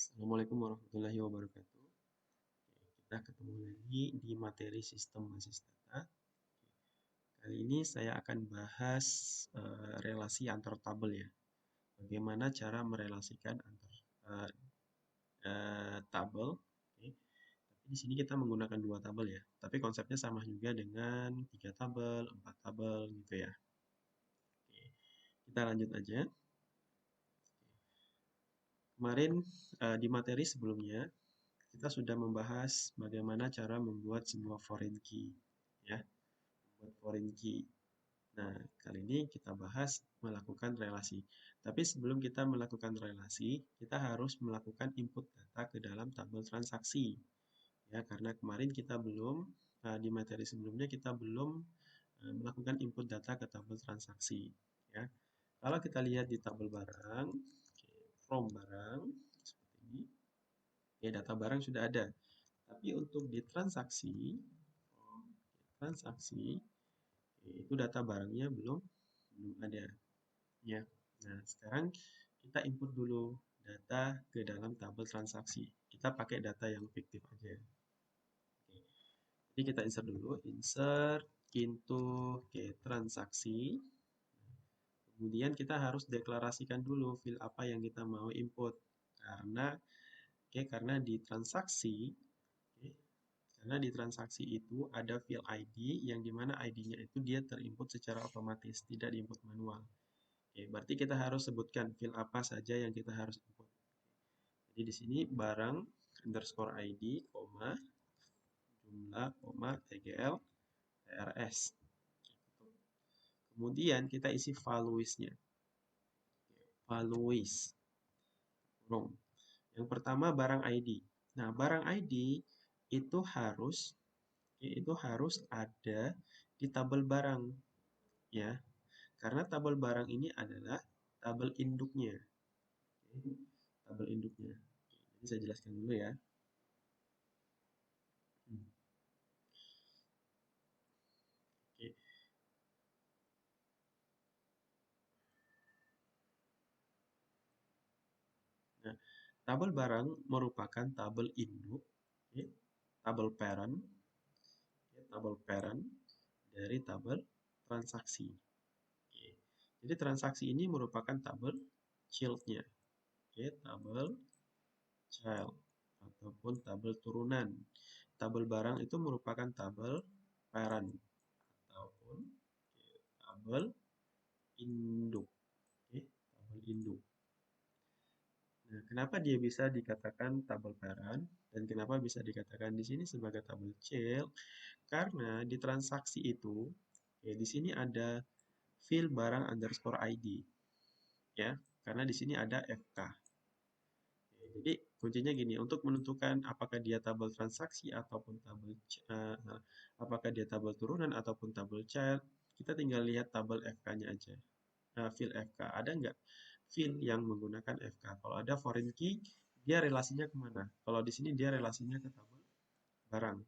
Assalamualaikum warahmatullahi wabarakatuh. Kita ketemu lagi di materi sistem basis data. Kali ini saya akan bahas relasi antar tabel ya. Bagaimana cara merelasikan antar eh, tabel. Oke. Tapi di sini kita menggunakan dua tabel ya. Tapi konsepnya sama juga dengan tiga tabel, empat tabel gitu ya. Oke. Kita lanjut aja. Kemarin di materi sebelumnya kita sudah membahas bagaimana cara membuat sebuah foreign key ya, membuat foreign key. Nah, kali ini kita bahas melakukan relasi. Tapi sebelum kita melakukan relasi, kita harus melakukan input data ke dalam tabel transaksi. Ya, karena kemarin kita belum di materi sebelumnya kita belum melakukan input data ke tabel transaksi, ya. Kalau kita lihat di tabel barang, from barang seperti ini, ya data barang sudah ada. Tapi untuk di transaksi itu data barangnya belum ada ya. Nah, sekarang kita input dulu data ke dalam tabel transaksi. Kita pakai data yang fiktif aja. Oke. Jadi kita insert dulu, insert into transaksi. Kemudian kita harus deklarasikan dulu field apa yang kita mau input. Karena di transaksi karena di transaksi itu ada field ID yang dimana ID-nya itu dia terinput secara otomatis, tidak diinput manual. Oke, berarti kita harus sebutkan field apa saja yang kita harus input. Jadi di sini barang underscore ID, jumlah, TGL, TRS. Kemudian kita isi values-nya. Values. Yang pertama barang ID. Nah, barang ID itu harus ada di tabel barang ya. Karena tabel barang ini adalah tabel induknya. Tabel induknya. Jadi saya jelaskan dulu ya. Oke. Nah, tabel barang merupakan tabel induk, tabel parent, dari tabel transaksi. Jadi transaksi ini merupakan tabel child-nya, tabel child ataupun tabel turunan. Tabel barang itu merupakan tabel parent ataupun tabel induk. Tabel induk. Nah, kenapa dia bisa dikatakan tabel parent dan kenapa bisa dikatakan di sini sebagai tabel child? Karena di transaksi itu, di sini ada field barang underscore ID, ya, karena di sini ada FK. Jadi kuncinya gini, untuk menentukan apakah dia tabel transaksi ataupun apakah dia tabel turunan ataupun tabel child, kita tinggal lihat tabel FK-nya aja. Field FK, ada nggak field yang menggunakan FK? Kalau ada foreign key, dia relasinya kemana? Kalau di sini dia relasinya ke tabel barang.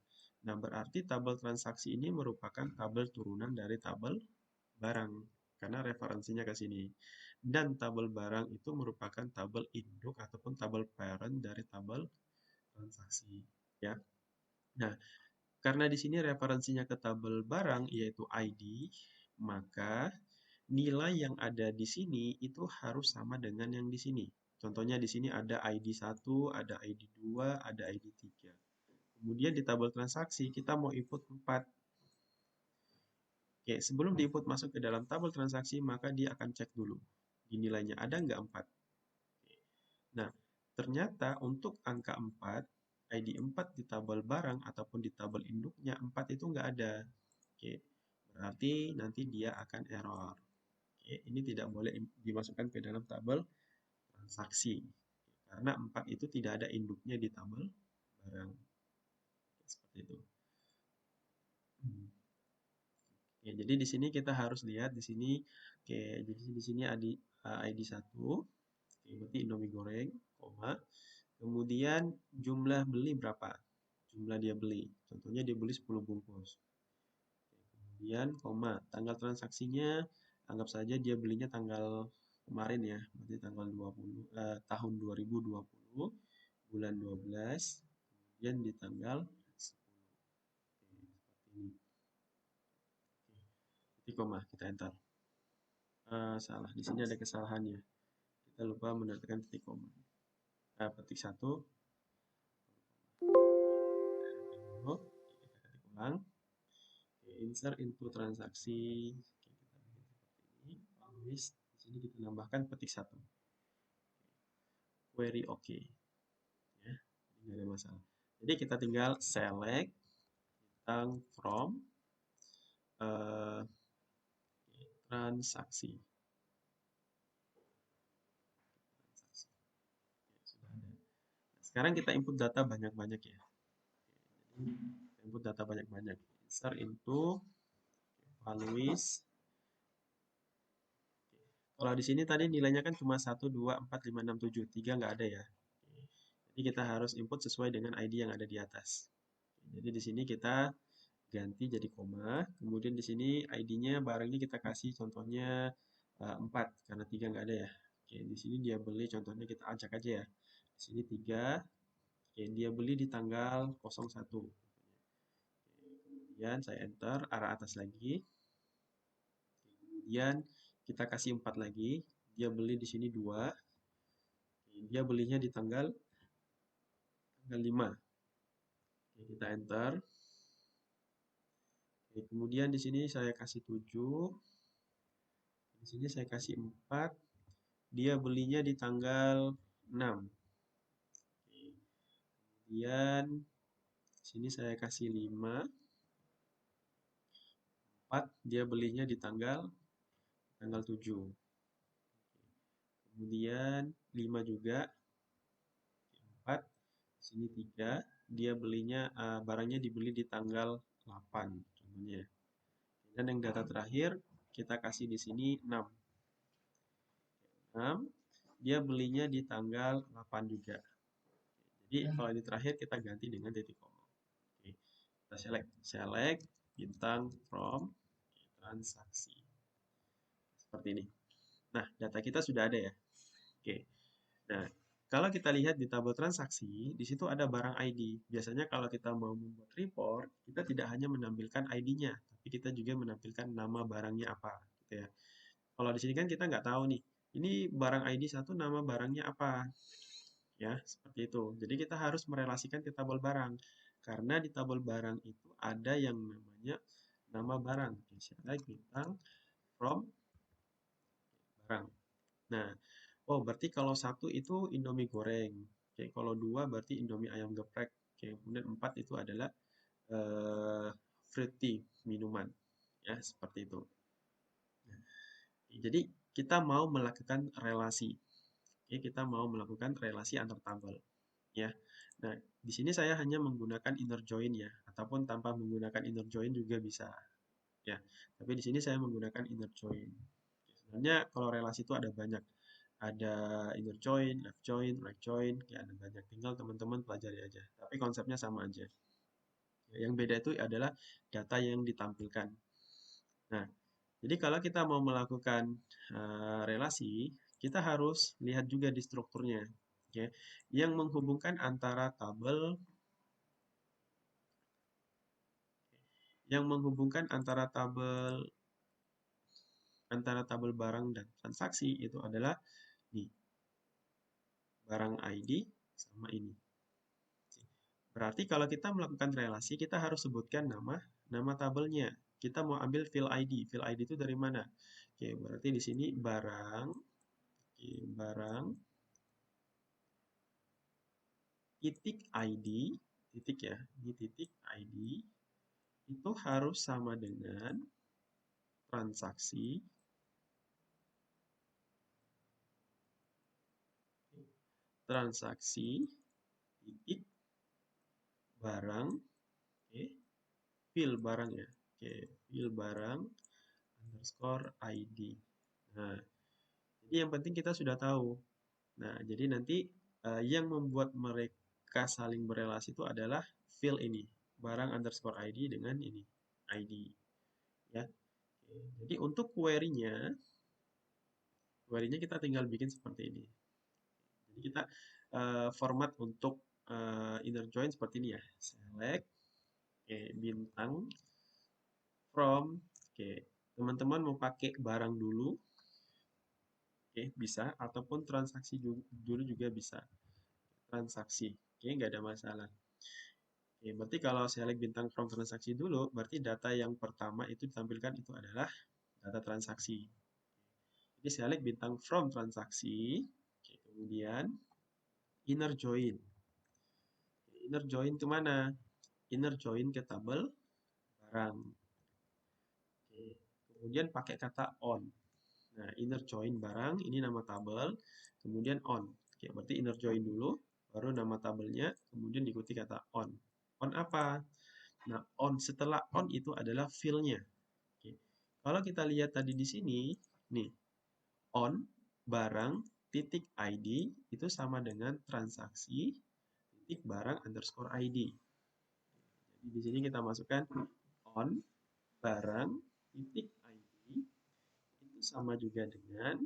Nah, berarti tabel transaksi ini merupakan tabel turunan dari tabel barang karena referensinya ke sini. Dan tabel barang itu merupakan tabel induk ataupun tabel parent dari tabel transaksi, ya. Nah, karena di sini referensinya ke tabel barang yaitu ID, maka nilai yang ada di sini itu harus sama dengan yang di sini. Contohnya di sini ada ID 1, ada ID 2, ada ID 3. Kemudian di tabel transaksi kita mau input 4. Oke, sebelum diinput masuk ke dalam tabel transaksi, maka dia akan cek dulu. Di nilainya ada nggak 4? Nah, ternyata untuk angka 4, ID 4 di tabel barang ataupun di tabel induknya 4 itu nggak ada. Oke, berarti nanti dia akan error. Oke, ini tidak boleh dimasukkan ke dalam tabel transaksi. Karena 4 itu tidak ada induknya di tabel barang. Seperti itu. Ya, jadi di sini kita harus lihat di sini, oke, jadi di sini ada ID 1, oke, berarti Indomie goreng, koma. Kemudian jumlah beli berapa? Jumlah dia beli. Contohnya dia beli 10 bungkus. Kemudian koma, tanggal transaksinya anggap saja dia belinya tanggal kemarin ya, berarti tanggal 20 tahun 2020. bulan 12, kemudian di tanggal 10. Oke, seperti ini. Oke, titik koma, kita enter. Salah, di sini ada kesalahannya. Kita lupa menetapkan titik koma. Petik 1. Dulu, kita ketik ulang. Oke, insert into transaksi. Oke, kita bikin seperti ini. Publish. Di sini kita tambahkan petik 1. Query OK. Ya, jadi nggak ada masalah. Jadi kita tinggal select tentang from transaksi. Oke, sudah ada. Sekarang kita input data banyak-banyak ya. Jadi input data banyak-banyak. Insert into values. Kalau di sini tadi nilainya kan cuma 1, 2, 4, 5, 6, 7. 3 nggak ada ya. Jadi kita harus input sesuai dengan ID yang ada di atas. Jadi di sini kita ganti jadi koma. Kemudian di sini ID-nya barangnya kita kasih contohnya 4 karena 3 nggak ada ya. Oke, di sini dia beli contohnya kita acak aja ya. Di sini 3. Oke, dia beli di tanggal 01. Kemudian saya enter arah atas lagi. Kemudian kita kasih 4 lagi. Dia beli di sini 2. Dia belinya di tanggal 5. Oke, kita enter. Oke, kemudian di sini saya kasih 7. Di sini saya kasih 4. Dia belinya di tanggal 6. Oke, kemudian di sini saya kasih 5. 4. Dia belinya di tanggal 7. Kemudian 5 juga. 4. Di sini 3. Dia belinya barangnya dibeli di tanggal 8 contohnya. Dan yang data terakhir kita kasih di sini 6. 6. Dia belinya di tanggal 8 juga. Jadi kalau ini terakhir kita ganti dengan titik koma. Oke, kita select bintang from transaksi. Seperti ini. Nah, data kita sudah ada ya. Oke. Nah, kalau kita lihat di tabel transaksi, di situ ada barang ID. Biasanya kalau kita mau membuat report, kita tidak hanya menampilkan ID-nya, tapi kita juga menampilkan nama barangnya apa, gitu ya. Kalau di sini kan kita nggak tahu nih, ini barang ID 1 nama barangnya apa, ya seperti itu. Jadi kita harus merelasikan ke tabel barang, karena di tabel barang itu ada yang namanya nama barang. Select bintang from barang. Nah, oh, berarti kalau 1 itu Indomie goreng. Oke, kalau 2 berarti Indomie ayam geprek. Oke, kemudian 4 itu adalah fruit tea, minuman. Ya, seperti itu. Nah, jadi kita mau melakukan relasi. Oke, kita mau melakukan relasi antar tabel. Ya. Nah, di sini saya hanya menggunakan inner join ya, ataupun tanpa menggunakan inner join juga bisa. Ya, tapi di sini saya menggunakan inner join. Sebenarnya kalau relasi itu ada banyak. Ada inner join, left join, right join, ya ada banyak. Tinggal teman-teman pelajari aja. Tapi konsepnya sama aja. Yang beda itu adalah data yang ditampilkan. Nah, jadi kalau kita mau melakukan relasi, kita harus lihat juga di strukturnya. Oke, yang menghubungkan antara tabel barang dan transaksi itu adalah nih barang ID sama ini. Berarti kalau kita melakukan relasi, kita harus sebutkan nama tabelnya. Kita mau ambil field ID. Field ID itu dari mana? Oke, berarti di sini barang, oke, barang titik ID, titik ya, ini titik ID itu harus sama dengan transaksi titik barang, oke, field barang ya, oke, field barang underscore ID. Nah, jadi yang penting kita sudah tahu. Nah, jadi nanti yang membuat mereka saling berelasi itu adalah field ini, barang underscore ID dengan ini, ID. Ya. Oke. Jadi untuk query-nya kita tinggal bikin seperti ini. Jadi kita format untuk inner join seperti ini ya. Select, oke, bintang, from, oke. Teman-teman mau pakai barang dulu, oke, bisa, ataupun transaksi dulu juga bisa. Transaksi, oke, nggak ada masalah. Oke, berarti kalau select bintang from transaksi dulu, berarti data yang pertama itu ditampilkan itu adalah data transaksi. Jadi select bintang from transaksi, oke, kemudian inner join. Inner join kemana? Inner join ke tabel barang. Oke, kemudian pakai kata on. Nah, inner join barang, ini nama tabel, kemudian on. Oke, berarti inner join dulu, baru nama tabelnya, kemudian diikuti kata on. On apa? Nah, on setelah on itu adalah fill-nya. Oke. Kalau kita lihat tadi di sini, nih, on barang titik ID itu sama dengan transaksi titik barang underscore ID. Jadi di sini kita masukkan on barang titik ID itu sama juga dengan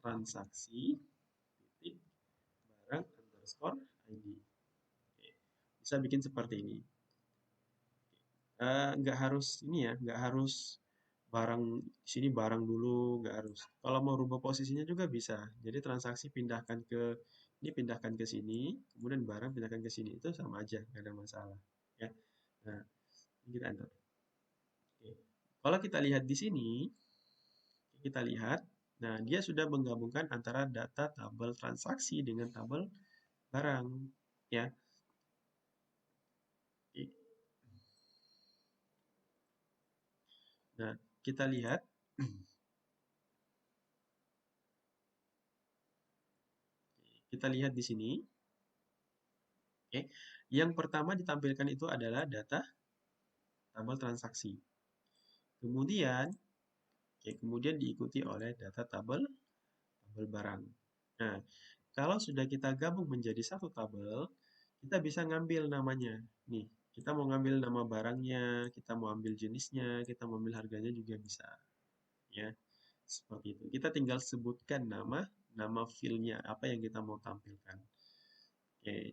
transaksi titik barang underscore ID. Oke. Bisa bikin seperti ini. Nggak harus ini ya, nggak harus barang di sini barang dulu, nggak harus. Kalau mau rubah posisinya juga bisa. Jadi transaksi pindahkan ke ini, pindahkan ke sini, kemudian barang pindahkan ke sini, itu sama aja, nggak ada masalah. Ya, nah ini kita enter. Oke. Kalau kita lihat di sini, kita lihat, nah dia sudah menggabungkan antara data tabel transaksi dengan tabel barang, ya. Oke. Nah, kita lihat. Kita lihat di sini. Oke. Yang pertama ditampilkan itu adalah data tabel transaksi. Kemudian, oke, kemudian diikuti oleh data tabel barang. Nah, kalau sudah kita gabung menjadi satu tabel, kita bisa ngambil namanya. Nih, kita mau ngambil nama barangnya, kita mau ambil jenisnya, kita mau ambil harganya juga bisa. Ya, seperti itu. Kita tinggal sebutkan nama filenya, apa yang kita mau tampilkan. Oke,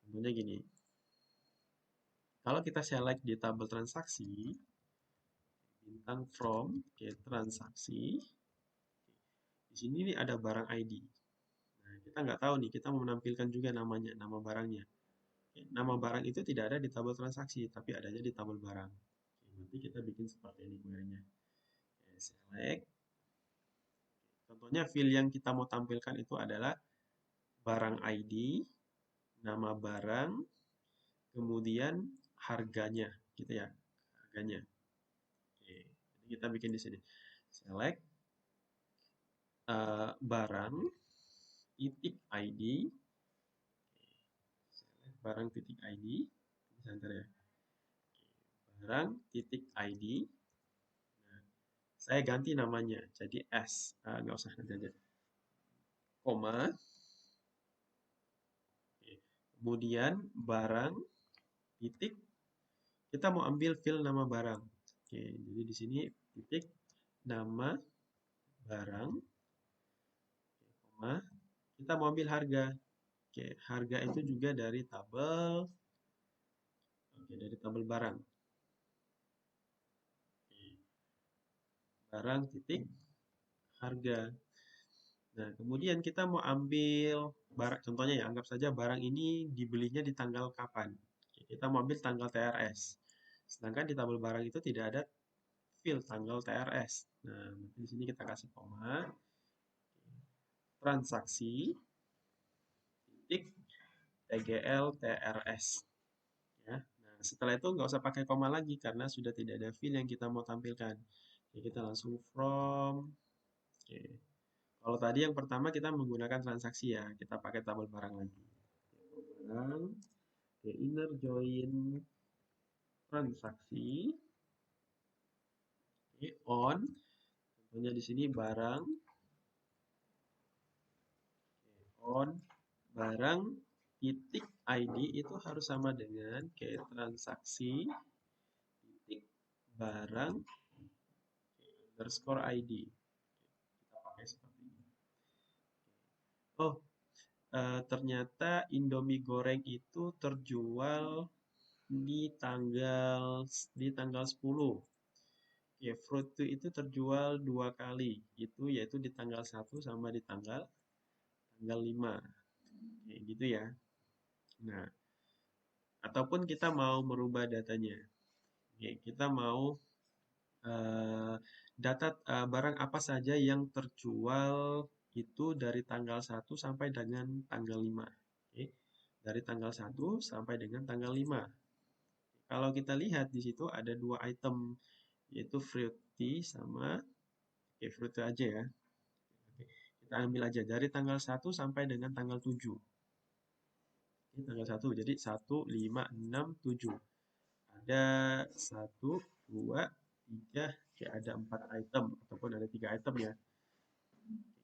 contohnya gini. Kalau kita select di tabel transaksi, bintang from, oke, transaksi, di sini nih ada barang ID. Nah, kita nggak tahu nih, kita mau menampilkan juga namanya, nama barangnya. Oke, nama barang itu tidak ada di tabel transaksi, tapi adanya di tabel barang. Oke, nanti kita bikin seperti ini query-nya. Oke, select. Contohnya field yang kita mau tampilkan itu adalah barang ID, nama barang, kemudian harganya, gitu ya, harganya. Oke, jadi kita bikin di sini. Select barang titik ID, select barang titik ID, center ya. Barang titik ID. Nah, saya ganti namanya jadi S, nggak usah nanti aja. Koma. Oke. Kemudian barang titik, kita mau ambil field nama barang. Oke, jadi di sini titik nama barang, koma, kita mau ambil harga. Oke, harga itu juga dari tabel, oke, dari tabel barang. Oke. Barang titik harga. Nah, kemudian kita mau ambil barang, contohnya ya, anggap saja barang ini dibelinya di tanggal kapan. Oke, kita mau ambil tanggal TRS. Sedangkan di tabel barang itu tidak ada field tanggal TRS. Nah, di sini kita kasih koma, transaksi, titik, TGL, TRS. Ya. Nah, setelah itu nggak usah pakai koma lagi karena sudah tidak ada field yang kita mau tampilkan. Oke, kita langsung from. Oke. Kalau tadi yang pertama kita menggunakan transaksi ya, kita pakai tabel barang lagi. Barang, oke, inner join transaksi, oke, on, contohnya di sini barang, oke, on, barang titik ID itu harus sama dengan kayak transaksi titik barang underscore ID. Kita pakai seperti ini. Oh, ternyata Indomie goreng itu terjual di tanggal 10. Ya, fruit itu terjual 2 kali, yaitu di tanggal 1 sama di tanggal 5. Kayak gitu ya. Nah, ataupun kita mau merubah datanya. Ya, kita mau barang apa saja yang terjual itu dari tanggal 1 sampai dengan tanggal 5. Oke. Dari tanggal 1 sampai dengan tanggal 5. Kalau kita lihat di situ ada 2 item, yaitu fruity sama fruity aja ya. Oke. Kita ambil aja dari tanggal 1 sampai dengan tanggal 7. Ini tanggal 1, jadi 1, 5, 6, 7. Ada 1, 2, 3, ada 4 item, ataupun ada 3 item ya.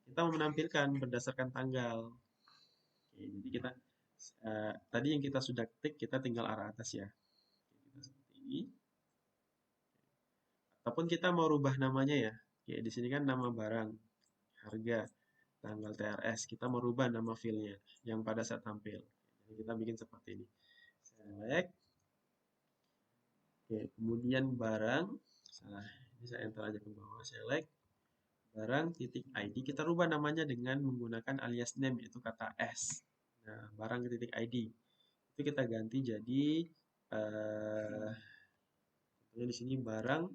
Kita mau menampilkan berdasarkan tanggal. Oke, jadi kita tadi yang kita sudah ketik, kita tinggal arah atas ya. Kita seperti ini. Ataupun kita mau rubah namanya ya. Oke, di sini kan nama barang, harga, tanggal TRS. Kita mau rubah nama filenya yang pada saat tampil. Jadi kita bikin seperti ini. Select. Oke, kemudian barang. Salah, ini saya enter aja ke bawah. Select. Barang titik ID. Kita rubah namanya dengan menggunakan alias name, yaitu kata S. Nah, barang titik ID. Itu kita ganti jadi contohnya di sini barang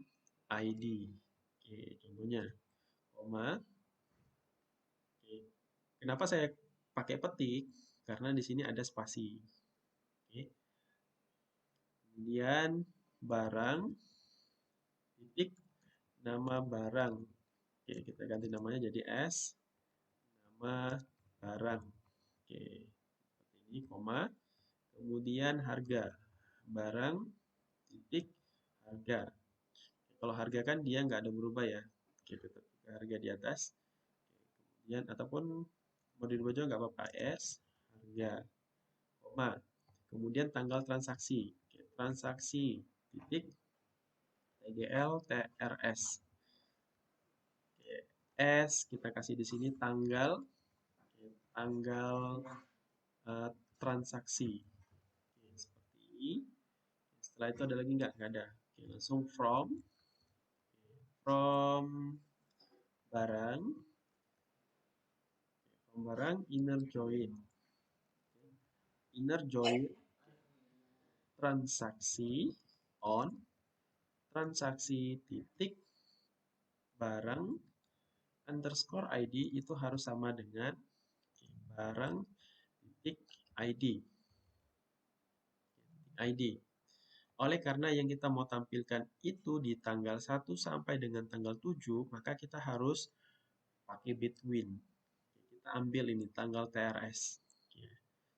ID. Oke, contohnya koma. Oke. Kenapa saya pakai petik? Karena di sini ada spasi. Oke. Kemudian barang titik nama barang. Oke, kita ganti namanya jadi S. Nama barang. Oke. Seperti ini koma. Kemudian harga. Barang titik harga. Kalau harga kan dia nggak ada berubah ya. Oke, tetap harga di atas. Kemudian ataupun mau dirubah juga nggak apa-apa. S harga koma. Kemudian tanggal transaksi. Oke, transaksi titik TGL TRS. Oke, S kita kasih di sini tanggal. Oke, tanggal transaksi. Oke, seperti ini. Setelah itu ada lagi nggak? Nggak ada. Oke, langsung from barang. From barang inner join. Inner join transaksi on transaksi titik barang underscore ID itu harus sama dengan barang titik ID. ID. Oleh karena yang kita mau tampilkan itu di tanggal 1 sampai dengan tanggal 7, maka kita harus pakai between. Kita ambil ini tanggal TRS.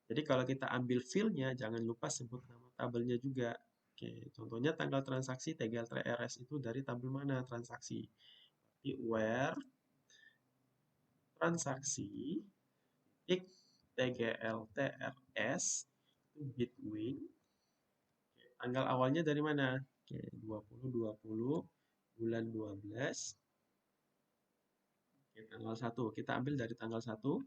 Jadi kalau kita ambil field-nya, jangan lupa sebut nama tabelnya juga. Oke, contohnya tanggal transaksi TGL TRS itu dari tabel mana transaksi? Di where transaksi titik TGL TRS itu between. Oke, tanggal awalnya dari mana? Oke, 2020 bulan 12. Oke, tanggal 1. Kita ambil dari tanggal 1.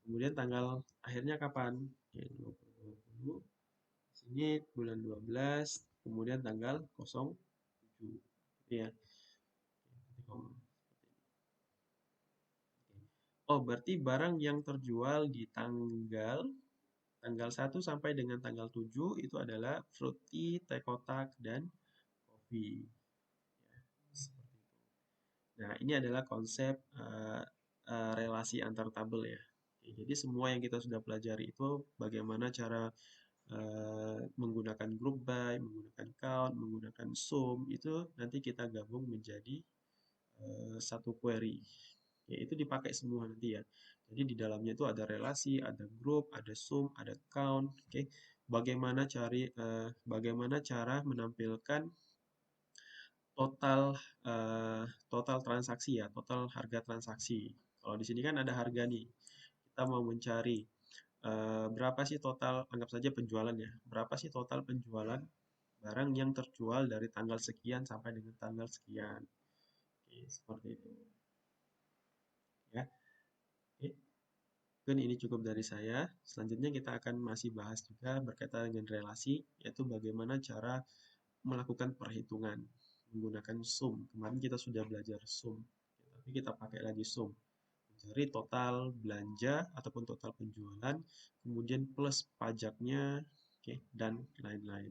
Kemudian tanggal akhirnya kapan? Oke, 2020. Sini bulan 12, kemudian tanggal 07. Gitu ya. Oh, berarti barang yang terjual di tanggal 1 sampai dengan tanggal 7 itu adalah fruity, teh kotak, dan kopi. Ya, seperti itu. Nah, ini adalah konsep relasi antar tabel ya. Oke, jadi semua yang kita sudah pelajari itu bagaimana cara menggunakan group by, menggunakan count, menggunakan sum, itu nanti kita gabung menjadi satu query. Ya, itu dipakai semua nanti ya. Jadi di dalamnya itu ada relasi, ada group, ada sum, ada count. Oke, bagaimana cara menampilkan total total transaksi ya, total harga transaksi. Kalau di sini kan ada harga nih. Kita mau mencari berapa sih total, anggap saja penjualan ya. Berapa sih total penjualan barang yang terjual dari tanggal sekian sampai dengan tanggal sekian. Oke, seperti itu. Ya. Oke. Mungkin ini cukup dari saya. Selanjutnya kita akan masih bahas juga berkaitan dengan relasi, yaitu bagaimana cara melakukan perhitungan menggunakan sum. Kemarin kita sudah belajar sum, tapi kita pakai lagi sum. Mencari total belanja ataupun total penjualan, kemudian plus pajaknya, oke, dan lain-lain.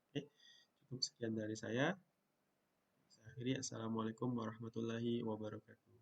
Oke, cukup sekian dari saya. Saya akhiri, Assalamualaikum warahmatullahi wabarakatuh.